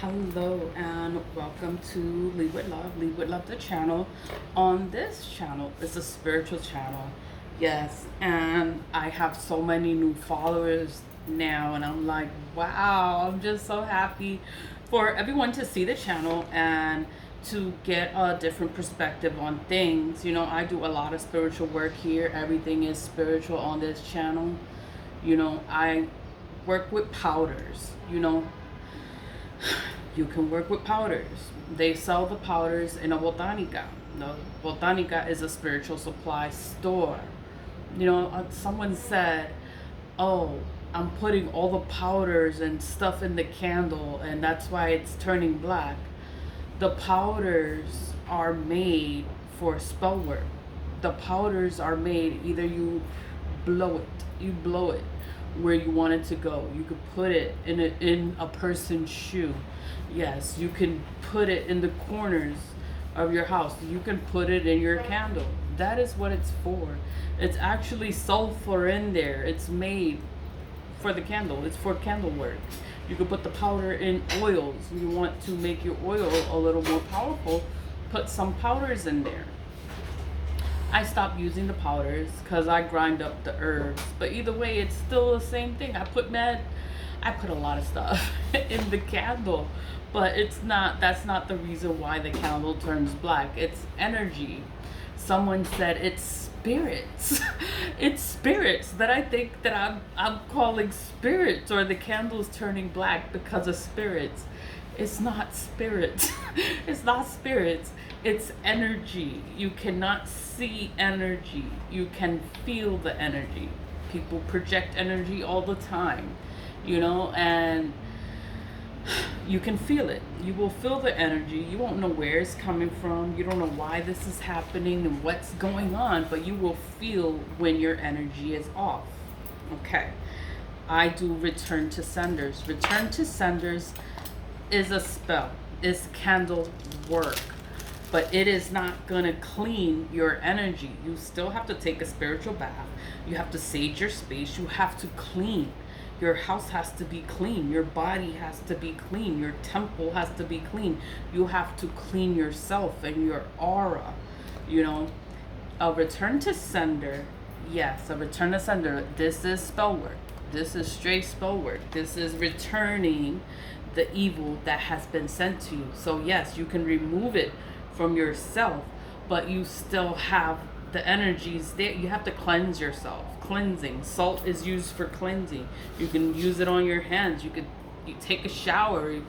Hello and welcome to Lead with Love, Lead with Love, the channel. On this channel, it's a spiritual channel, yes, and I have so many new followers now, and I'm like, wow, I'm just so happy for everyone to see the channel and to get a different perspective on things. You know, I do a lot of spiritual work here. Everything is spiritual on this channel. You know, I work with powders, you can work with powders. They sell the powders in a botanica. The botanica is a spiritual supply store. Someone said, oh, I'm putting all the powders and stuff in the candle and that's why it's turning black. The powders are made for spell work. The powders are made, either you blow it where you want it to go. You could put it in a person's shoe. Yes, you can put it in the corners of your house. You can put it in your candle. That is what it's for. It's actually sulfur in there. It's made for the candle. It's for candle work. You could put the powder in oils. You want to make your oil a little more powerful, put some powders in there. I stopped using the powders because I grind up the herbs. But either way, it's still the same thing. I put a lot of stuff in the candle. But that's not the reason why the candle turns black. It's energy. Someone said it's spirits. It's spirits that I think that I'm calling spirits, or the candle's turning black because of spirits. It's not spirits. It's not spirits. It's energy. You cannot see energy. You can feel the energy. People project energy all the time, and you can feel it. You will feel the energy. You won't know where it's coming from. You don't know why this is happening and what's going on, but you will feel when your energy is off. Okay. I do return to senders. Return to senders is a spell. It's candle work. But it is not going to clean your energy. You still have to take a spiritual bath. You have to sage your space. You have to clean. Your house has to be clean. Your body has to be clean. Your temple has to be clean. You have to clean yourself and your aura. A return to sender. Yes, a return to sender. This is spell work. This is straight spell work. This is returning the evil that has been sent to you. So yes, you can remove it from yourself, but you still have the energies there. You have to cleanse yourself. Cleansing. Salt is used for cleansing. You can use it on your hands. You take a shower.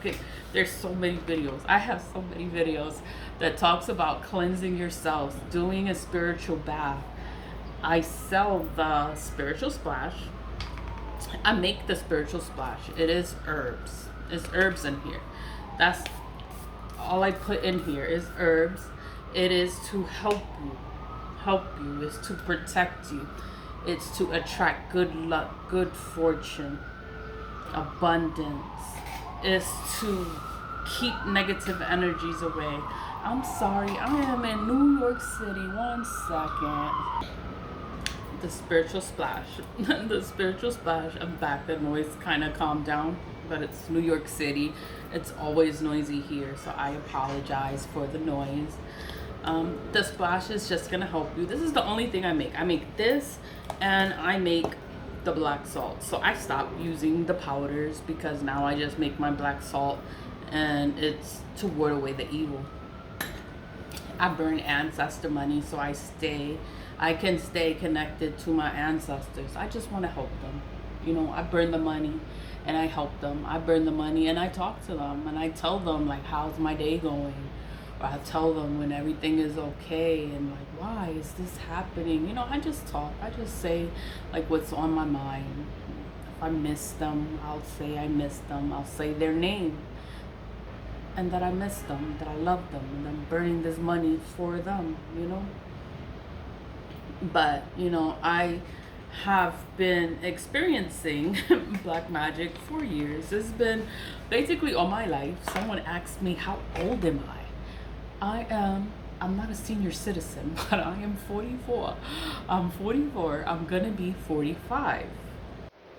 There's so many videos. I have so many videos that talks about cleansing yourselves, doing a spiritual bath. I sell the spiritual splash. I make the spiritual splash. It is herbs. It's herbs in here. That's all I put in here is herbs. It is to help you. It's to protect you. It's to attract good luck, good fortune, abundance. It's to keep negative energies away. I'm sorry, I am in New York City. 1 second. The spiritual splash. The spiritual splash. I'm back. The noise kind of calmed down, but it's New York City. It's always noisy here, so I apologize for the noise. The splash is just gonna help you. This is the only thing I make. I make this, and I make the black salt. So I stopped using the powders because now I just make my black salt, and it's to ward away the evil. I burn ancestor money, so I can stay connected to my ancestors. I just want to help them. I burn the money and I help them. I burn the money and I talk to them and I tell them, like, how's my day going? Or I tell them when everything is okay and, like, why is this happening? I just talk. I just say, like, what's on my mind. If I miss them, I'll say I miss them. I'll say their name and that I miss them, that I love them, and I'm burning this money for them, But, I have been experiencing black magic for years. It's been basically all my life. Someone asked me, how old am I? I'm not a senior citizen, but I am 44. I'm 44. I'm gonna be 45.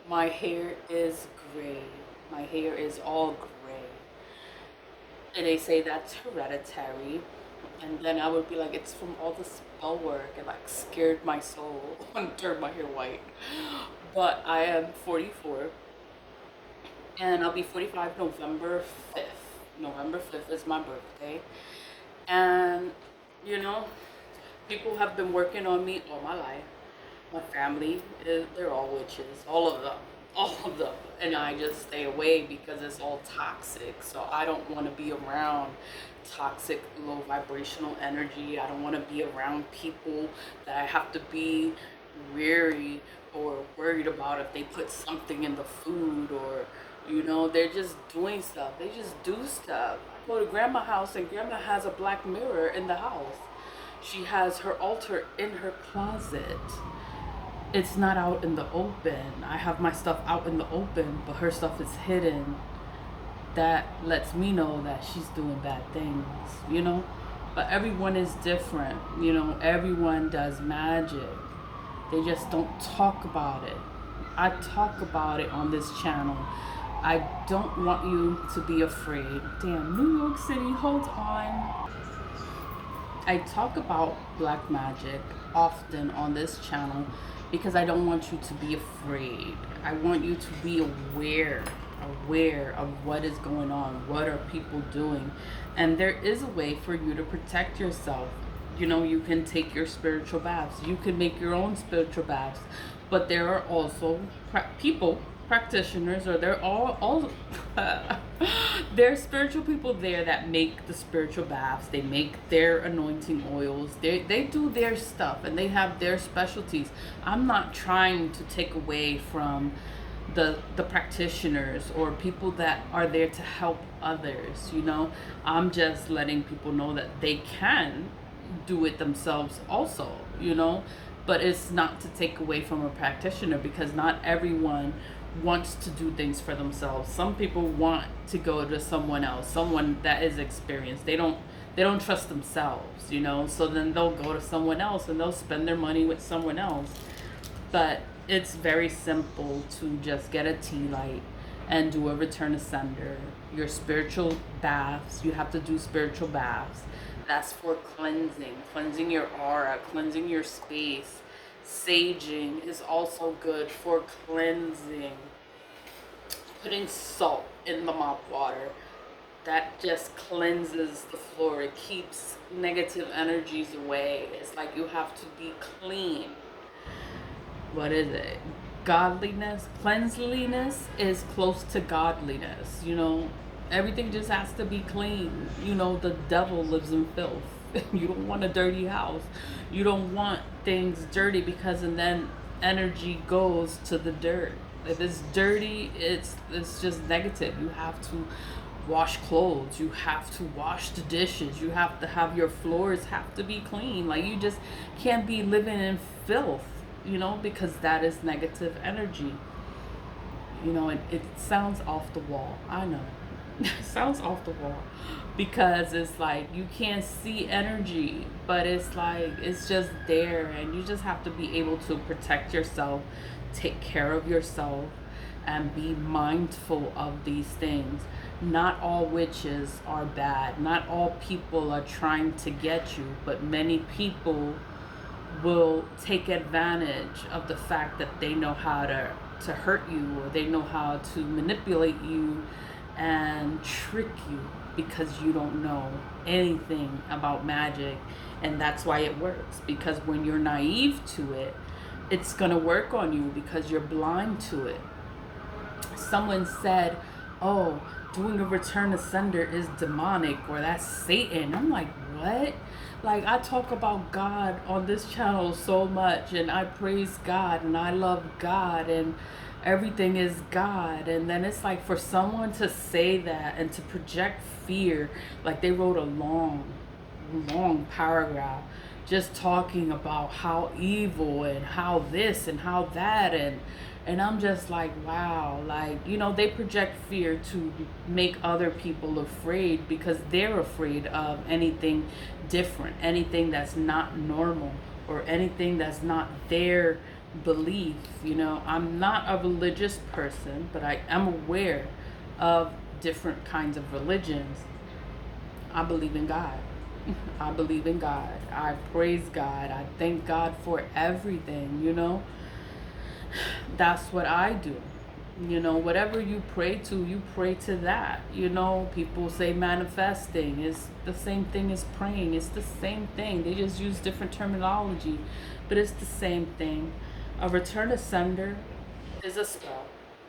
My hair is gray. My hair is all gray. And they say that's hereditary. And then I would be like, it's from all the spell work. It like scared my soul and turned my hair white. But I am 44 and I'll be 45 November 5th. November 5th is my birthday. And, you know, people have been working on me all my life. My family, they're all witches, all of them, all of them. And I just stay away because it's all toxic. So I don't want to be around toxic, low vibrational energy. I don't want to be around people that I have to be weary or worried about if they put something in the food, or they're just doing stuff. They just do stuff. I go to grandma's house and grandma has a black mirror in the house. She has her altar in her closet. It's not out in the open. I have my stuff out in the open, but her stuff is hidden. That lets me know that she's doing bad things. But everyone is different. Everyone does magic. They just don't talk about it. I talk about it on this channel. I don't want you to be afraid. Damn, New York City, hold on. I talk about black magic often on this channel because I don't want you to be afraid. I want you to be aware of what is going on, what are people doing. And there is a way for you to protect yourself. You can take your spiritual baths. You can make your own spiritual baths. But there are also practitioners, or they're all there are spiritual people there that make the spiritual baths. They make their anointing oils. They do their stuff and they have their specialties. I'm not trying to take away from the practitioners or people that are there to help others. I'm just letting people know that they can do it themselves also. But it's not to take away from a practitioner, because not everyone wants to do things for themselves. Some people want to go to someone else, someone that is experienced. They don't trust themselves, so then they'll go to someone else and they'll spend their money with someone else. But it's very simple to just get a tea light and do a return to sender. Your spiritual baths, you have to do spiritual baths. That's for cleansing your aura, cleansing your space. Saging is also good for cleansing. Putting salt in the mop water, that just cleanses the floor. It keeps negative energies away. It's like you have to be clean. What is it? Godliness, cleanliness is close to godliness. Everything just has to be clean. The devil lives in filth. You don't want a dirty house. You don't want things dirty, because and then energy goes to the dirt. If it's dirty, it's just negative. You have to wash clothes. You have to wash the dishes. You have to have your floors have to be clean. Like, you just can't be living in filth, because that is negative energy. It sounds off the wall. I know. It sounds off the wall, because it's like you can't see energy, but it's like it's just there, and you just have to be able to protect yourself, take care of yourself, and be mindful of these things. Not all witches are bad. Not all people are trying to get you, but many people will take advantage of the fact that they know how to hurt you, or they know how to manipulate you and trick you, because you don't know anything about magic. And that's why it works, because when you're naive to it, it's gonna work on you because you're blind to it. Someone said, oh, doing a return to sender is demonic, or that's Satan. I'm like, what? Like, I talk about God on this channel so much, and I praise God, and I love God, and everything is God. And then it's like, for someone to say that and to project fear, like they wrote a long paragraph just talking about how evil and how this and how that, and I'm just like, wow. Like, they project fear to make other people afraid, because they're afraid of anything different, anything that's not normal, or anything that's not their belief. I'm not a religious person, but I am aware of different kinds of religions. I believe in God. I believe in God. I praise God. I thank God for everything, you know? That's what I do. You know, whatever you pray to that. You know, people say manifesting is the same thing as praying. It's the same thing. They just use different terminology, but it's the same thing. A return to sender is a spell.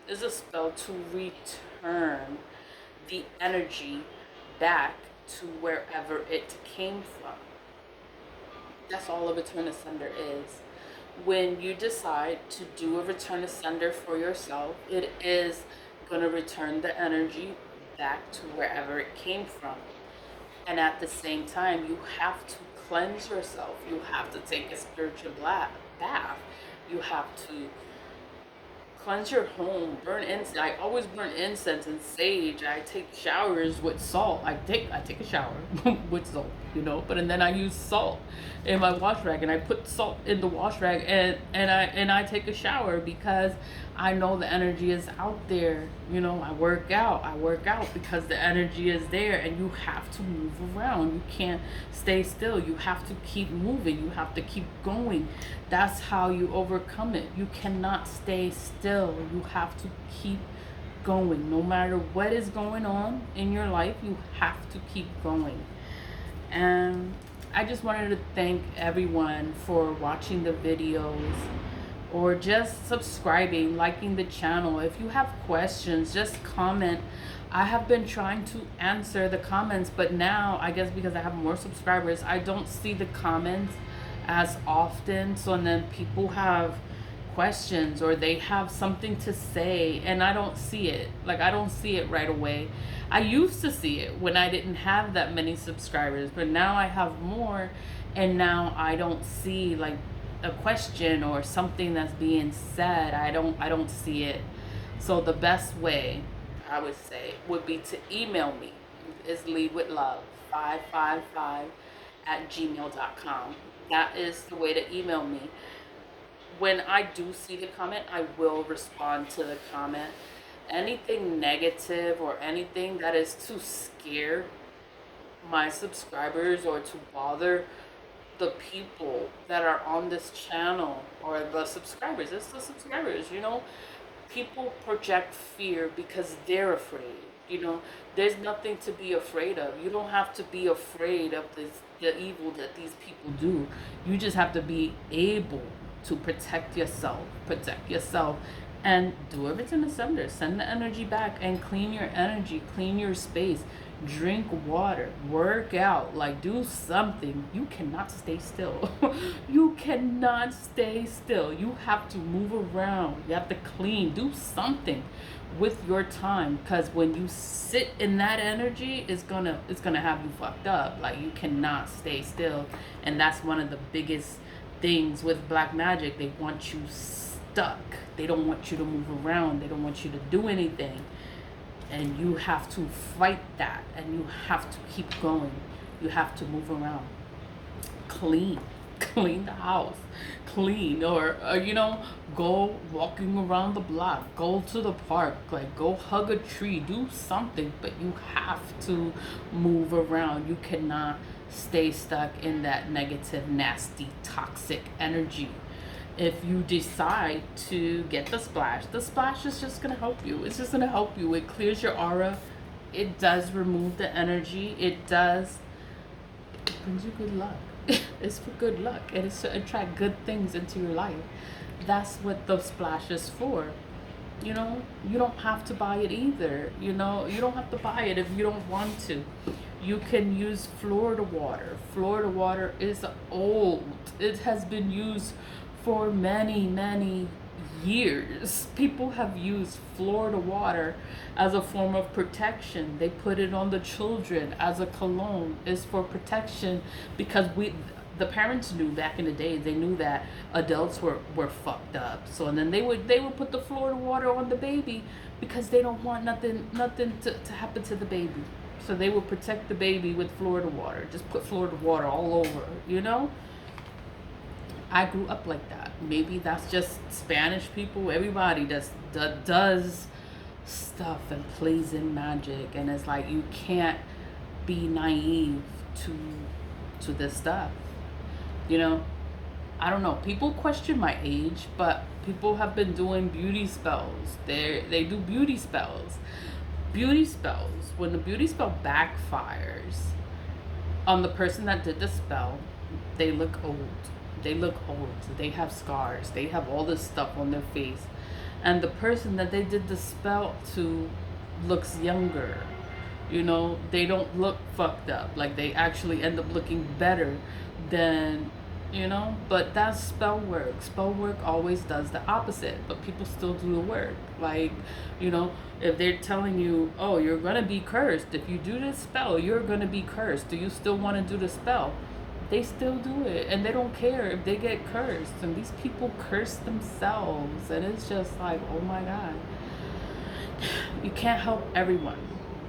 Is a spell to return the energy back to wherever it came from. That's all a return to sender is. When you decide to do a return to sender for yourself, it is going to return the energy back to wherever it came from. And at the same time, you have to cleanse yourself. You have to take a spiritual bath. You have to cleanse your home, burn incense. I always burn incense and sage. I take showers with salt. I take a shower with salt, you know, but and then I use salt in my wash rag, and I put salt in the wash rag, and I take a shower because I know the energy is out there. You know, I work out because the energy is there, and you have to move around. You can't stay still. You have to keep moving. You have to keep going. That's how you overcome it. You cannot stay still. You have to keep going. No matter what is going on in your life, you have to keep going. And I just wanted to thank everyone for watching the videos or just subscribing, liking the channel. If you have questions, just comment. I have been trying to answer the comments, but now I guess because I have more subscribers, I don't see the comments as often. So and then people have questions or they have something to say and I don't see it. Like I don't see it right away. I used to see it when I didn't have that many subscribers, but now I have more, and now I don't see like a question or something that's being said. I don't see it. So the best way I would say would be to email me. Is leadwithlove555@gmail.com. That is the way to email me. When I do see the comment, I will respond to the comment. Anything negative or anything that is to scare my subscribers or to bother the people that are on this channel, or the subscribers, it's the subscribers, you know, people project fear because they're afraid. You know, there's nothing to be afraid of. You don't have to be afraid of the evil that these people do. You just have to be able to protect yourself, and do everything to sender. Send the energy back and clean your energy, clean your space, drink water, work out, like do something. You cannot stay still. You cannot stay still. You have to move around. You have to clean, do something with your time, because when you sit in that energy, it's gonna have you fucked up. Like you cannot stay still. And that's one of the biggest things with black magic. They want you stuck. They don't want you to move around. They don't want you to do anything. And you have to fight that, and you have to keep going. You have to move around. Clean the house, clean, or you know, go walking around the block, go to the park, like go hug a tree, do something. But you have to move around. You cannot stay stuck in that negative, nasty, toxic energy. If you decide to get the splash is just gonna help you. It's just gonna help you. It clears your aura. It does remove the energy. It brings you good luck. It's for good luck, and it's to attract good things into your life. That's what the splash is for. You know, you don't have to buy it either. You know, you don't have to buy it if you don't want to. You can use Florida water. Florida water is old. It has been used for many, many years. People have used Florida water as a form of protection. They put it on the children as a cologne. It's for protection, because the parents knew back in the day, they knew that adults were fucked up. So and then they would put the Florida water on the baby because they don't want nothing to happen to the baby. So they would protect the baby with Florida water. Just put Florida water all over, you know? I grew up like that. Maybe that's just Spanish people. Everybody does stuff and plays in magic, and it's like you can't be naive to this stuff. You know, I don't know. People question my age, but people have been doing beauty spells. They do beauty spells. Beauty spells. When the beauty spell backfires on the person that did the spell, they look old. They look old. They have scars. They have all this stuff on their face. And the person that they did the spell to looks younger. You know, they don't look fucked up. Like, they actually end up looking better than, you know, but that's spell work. Spell work always does the opposite, but people still do the work. Like, you know, if they're telling you, oh, you're gonna be cursed, if you do this spell, you're gonna be cursed, do you still want to do the spell? They still do it, and they don't care if they get cursed. And these people curse themselves, and it's just like, oh my god, you can't help everyone,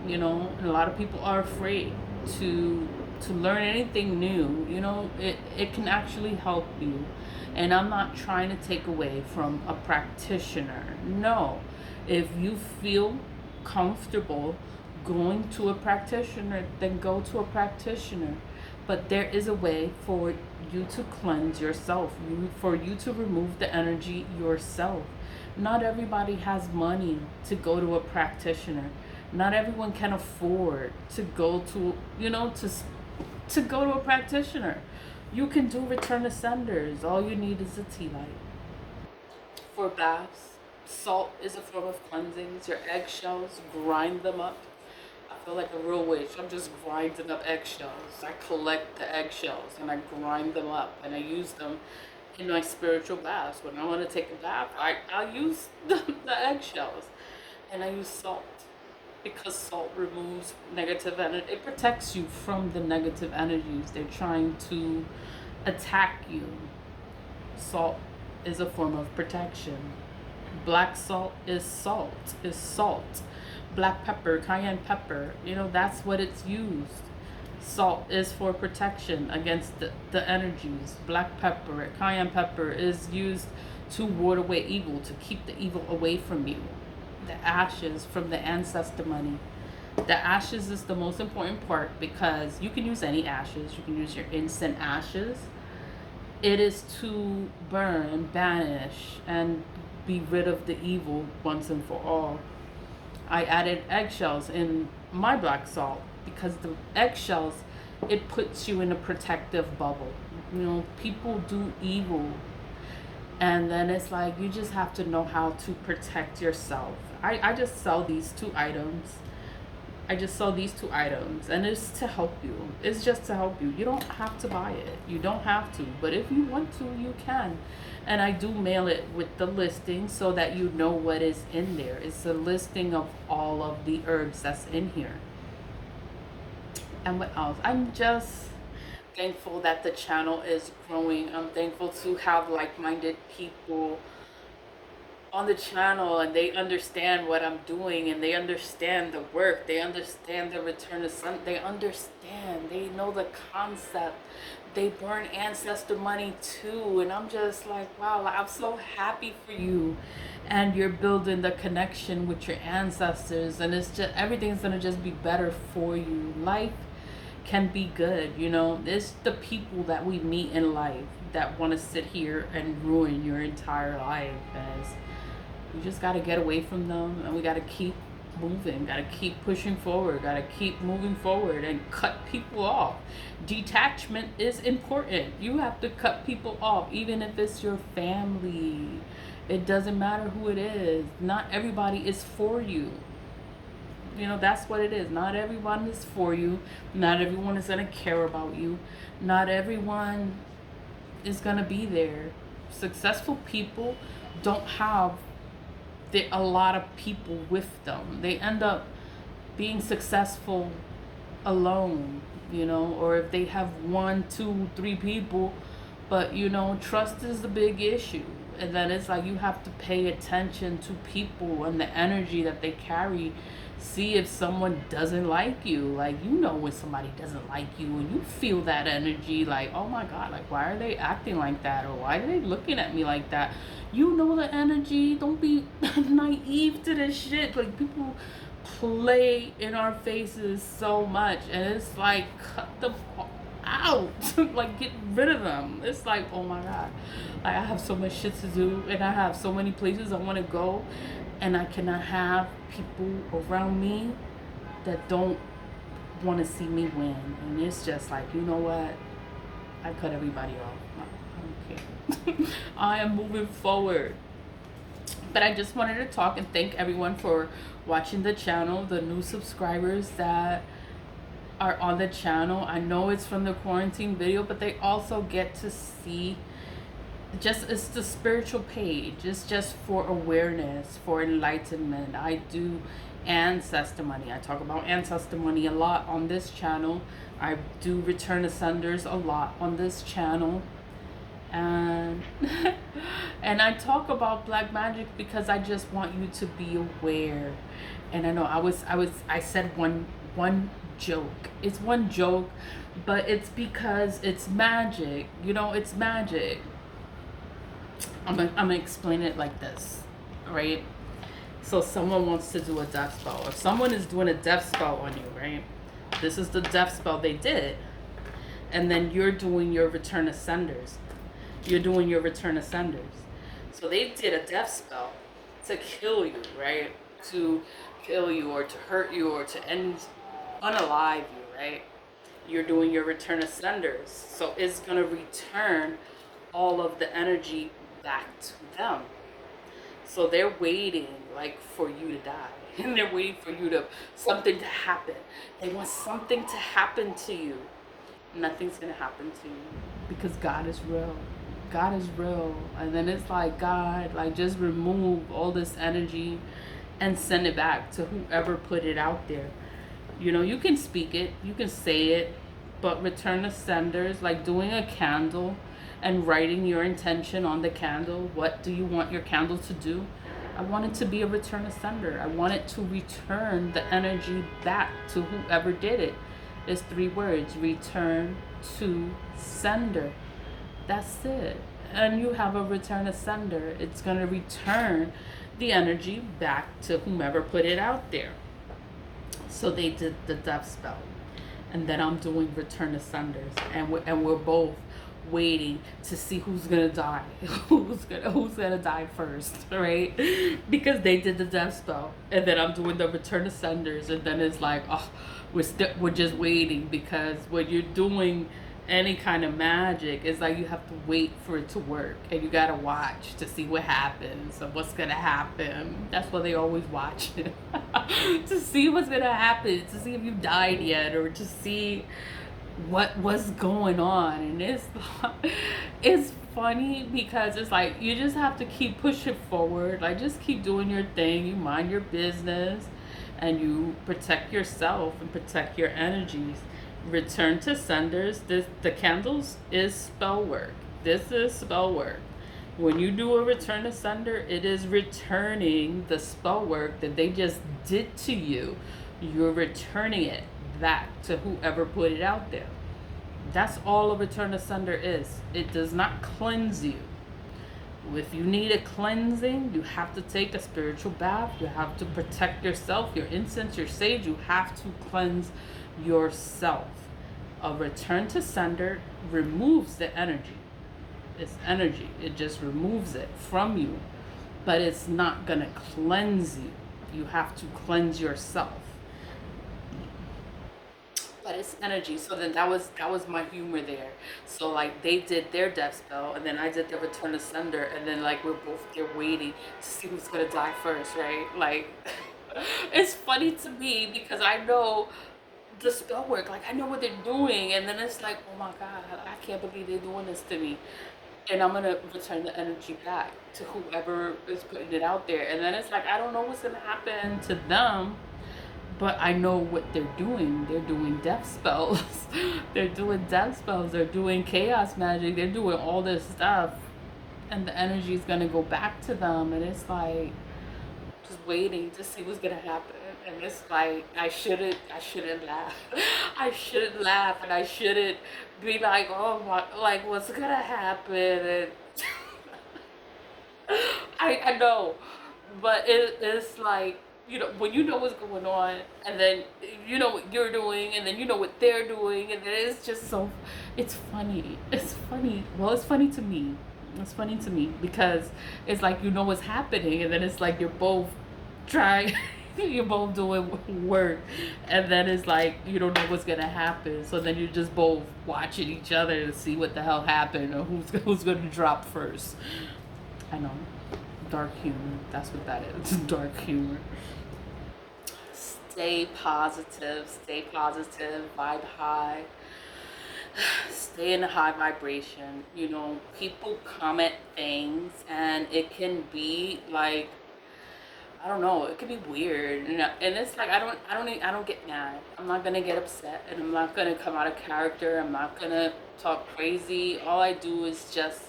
you know. And a lot of people are afraid to learn anything new. You know, it can actually help you. And I'm not trying to take away from a practitioner. No, if you feel comfortable going to a practitioner, then go to a practitioner. But there is a way for you to cleanse yourself, for you to remove the energy yourself. Not everybody has money to go to a practitioner. Not everyone can afford to go to, you know, to go to a practitioner. You can do return to senders. All you need is a tea light. For baths, salt is a form of cleansing. Your eggshells, grind them up. I feel like a real witch. I'm just grinding up eggshells. I collect the eggshells and I grind them up and I use them in my spiritual baths. When I want to take a bath, I use the eggshells, and I use salt because salt removes negative energy. It protects you from the negative energies. They're trying to attack you. Salt is a form of protection. Black salt is salt. Is salt. Black pepper, cayenne pepper, you know, that's what it's used. Salt is for protection against the energies. Black pepper, cayenne pepper is used to ward away evil, to keep the evil away from you. The ashes from the ancestor money. The ashes is the most important part, because you can use any ashes. You can use your incense ashes. It is to burn, banish, and be rid of the evil once and for all. I added eggshells in my black salt because the eggshells, it puts you in a protective bubble. You know, people do evil, and then it's like you just have to know how to protect yourself. I just sell these two items. I just sell these two items, and it's to help you. It's just to help you. You don't have to buy it. You don't have to, but if you want to, you can. And I do mail it with the listing so that you know what is in there. It's a listing of all of the herbs that's in here. And what else? I'm just thankful that the channel is growing. I'm thankful to have like-minded people on the channel, and they understand what I'm doing, and they understand the work, they understand the return to sun, they understand, they know the concept, they burn ancestor money too. And I'm just like, wow, I'm so happy for you, and you're building the connection with your ancestors, and it's just, everything's gonna just be better for you. Life can be good, you know. It's the people that we meet in life that want to sit here and ruin your entire life, as you just got to get away from them, and we got to keep moving, got to keep pushing forward, got to keep moving forward, and cut people off. Detachment is important. You have to cut people off, even if it's your family. It doesn't matter who it is. Not everybody is for you. You know, that's what it is. Not everyone is for you. Not everyone is going to care about you. Not everyone is going to be there. Successful people don't have a lot of people with them. They end up being successful alone, you know, or if they have 1, 2, 3 people. But, you know, trust is the big issue. And then it's like you have to pay attention to people and the energy that they carry. See if someone doesn't like you. Like, you know when somebody doesn't like you, and you feel that energy, like, oh my god, like, why are they acting like that, or why are they looking at me like that? You know the energy. Don't be naive to this shit. Like, people play in our faces so much, and it's like, cut them out. Like, get rid of them. It's like, oh my god, like, I have so much shit to do, and I have so many places I want to go, and I cannot have people around me that don't want to see me win. And it's just like, you know what, I cut everybody off. I don't care. I am moving forward. But I just wanted to talk and thank everyone for watching the channel, the new subscribers that are on the channel. I know it's from the quarantine video, but they also get to see, just, it's the spiritual page. It's just for awareness, for enlightenment. I do ancestor money. I talk about ancestor money a lot on this channel. I do return ascenders a lot on this channel. And and I talk about black magic because I just want you to be aware. And I know I said one joke. It's one joke, but it's because it's magic. You know, it's magic. I'm gonna explain it like this, right? So someone wants to do a death spell, or someone is doing a death spell on you, right? This is the death spell they did, and then you're doing your return ascenders. You're doing your return ascenders. So they did a death spell to kill you, right? To kill you, or to hurt you, or to unalive you, right? You're doing your return ascenders. So it's gonna return all of the energy back to them. So they're waiting, like, for you to die. And they're waiting for you to, something to happen. They want something to happen to you. Nothing's gonna happen to you because God is real. God is real. And then it's like, God, like, just remove all this energy and send it back to whoever put it out there. You know, you can speak it, you can say it, but return ascenders, like doing a candle and writing your intention on the candle. What do you want your candle to do? I want it to be a return ascender. I want it to return the energy back to whoever did it. It's 3 words: return to sender. That's it. And you have a return ascender. It's going to return the energy back to whomever put it out there. So they did the death spell. And then I'm doing return ascenders. And we're both waiting to see who's gonna die. who's gonna die first, right? Because they did the death spell. And then I'm doing the return ascenders. And then it's like, oh, we're just waiting, because when you're doing any kind of magic, it's like you have to wait for it to work, and you gotta watch to see what happens and what's gonna happen. That's why they always watch it. To see what's gonna happen, to see if you died yet, or to see what's going on. And it's funny because it's like you just have to keep pushing forward. Like, just keep doing your thing. You mind your business, and you protect yourself and protect your energies. Return to senders. The candles is spell work. This is spell work. When you do a return to sender, it is returning the spell work that they just did to you. You're returning it back to whoever put it out there. That's all a return to sender is. It does not cleanse you. If you need a cleansing, you have to take a spiritual bath. You have to protect yourself, your incense, your sage. You have to cleanse yourself. A return to sender removes the energy. It's energy. It just removes it from you. But it's not going to cleanse you. You have to cleanse yourself. But it's energy. So then that was my humor there. So like they did their death spell, and then I did the return to sender, and then like we're both there waiting to see who's gonna die first, right? Like it's funny to me because I know the spell work, like I know what they're doing, and then it's like, oh my god, I can't believe they're doing this to me. And I'm gonna return the energy back to whoever is putting it out there. And then it's like I don't know what's gonna happen to them, but I know what they're doing. They're doing death spells. They're doing death spells. They're doing chaos magic. They're doing all this stuff. And the energy is going to go back to them. And it's like, just waiting to see what's going to happen. And it's like, I shouldn't laugh. I shouldn't laugh. And I shouldn't be like, oh my, like, what's going to happen? And I know. But it's like, you know, when you know what's going on, and then you know what you're doing, and then you know what they're doing, and then it's just so, it's funny. It's funny. Well, it's funny to me. It's funny to me because it's like you know what's happening, and then it's like you're both trying, you're both doing work, and then it's like you don't know what's gonna happen. So then you're just both watching each other to see what the hell happened or who's gonna drop first. I know, dark humor. That's what that is. Dark humor. Stay positive. Stay positive. Vibe high. Stay in a high vibration. You know, people comment things, and it can be like, I don't know, it could be weird, and it's like I don't get mad. I'm not gonna get upset, and I'm not gonna come out of character. I'm not gonna talk crazy. All I do is just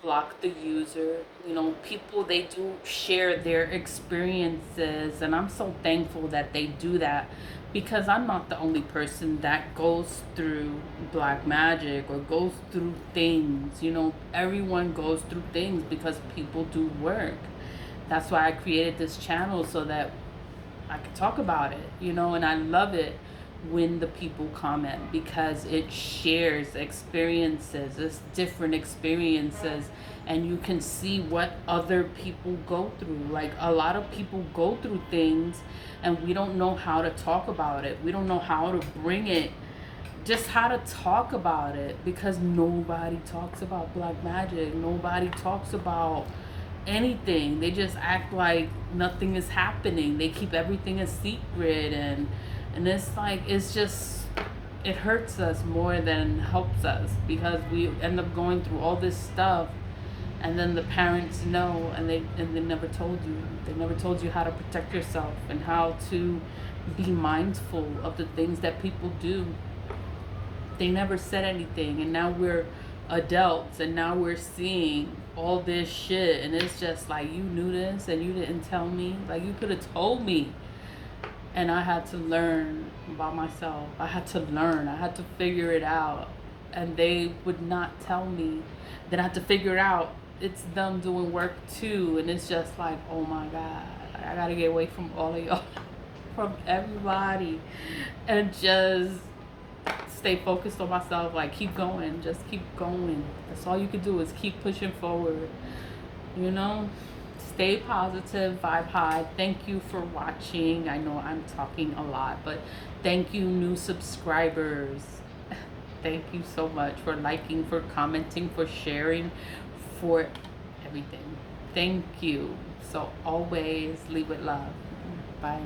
block the user. You know, people, they do share their experiences, and I'm so thankful that they do that, because I'm not the only person that goes through black magic or goes through things. You know, everyone goes through things because people do work. That's why I created this channel, so that I could talk about it, you know, and I love it when the people comment, because it shares experiences. It's different experiences, and you can see what other people go through. Like, a lot of people go through things, and we don't know how to talk about it. We don't know how to bring it, just how to talk about it, because nobody talks about black magic. Nobody talks about anything. They just act like nothing is happening. They keep everything a secret, and it's like, it's just, it hurts us more than helps us, because we end up going through all this stuff, and then the parents know, and they never told you. They never told you how to protect yourself and how to be mindful of the things that people do. They never said anything, and now we're adults, and now we're seeing all this shit, and it's just like, you knew this and you didn't tell me. Like, you could have told me. And I had to learn about myself. I had to learn. I had to figure it out, and they would not tell me. Then I had to figure it out. It's them doing work too, and it's just like, oh my god, I gotta get away from all of y'all, from everybody, and just stay focused on myself. Like, keep going, just keep going. That's all you can do, is keep pushing forward, you know. Stay positive, vibe high. Thank you for watching. I know I'm talking a lot, but thank you, new subscribers. Thank you so much for liking, for commenting, for sharing, for everything. Thank you. So always leave with love. Bye.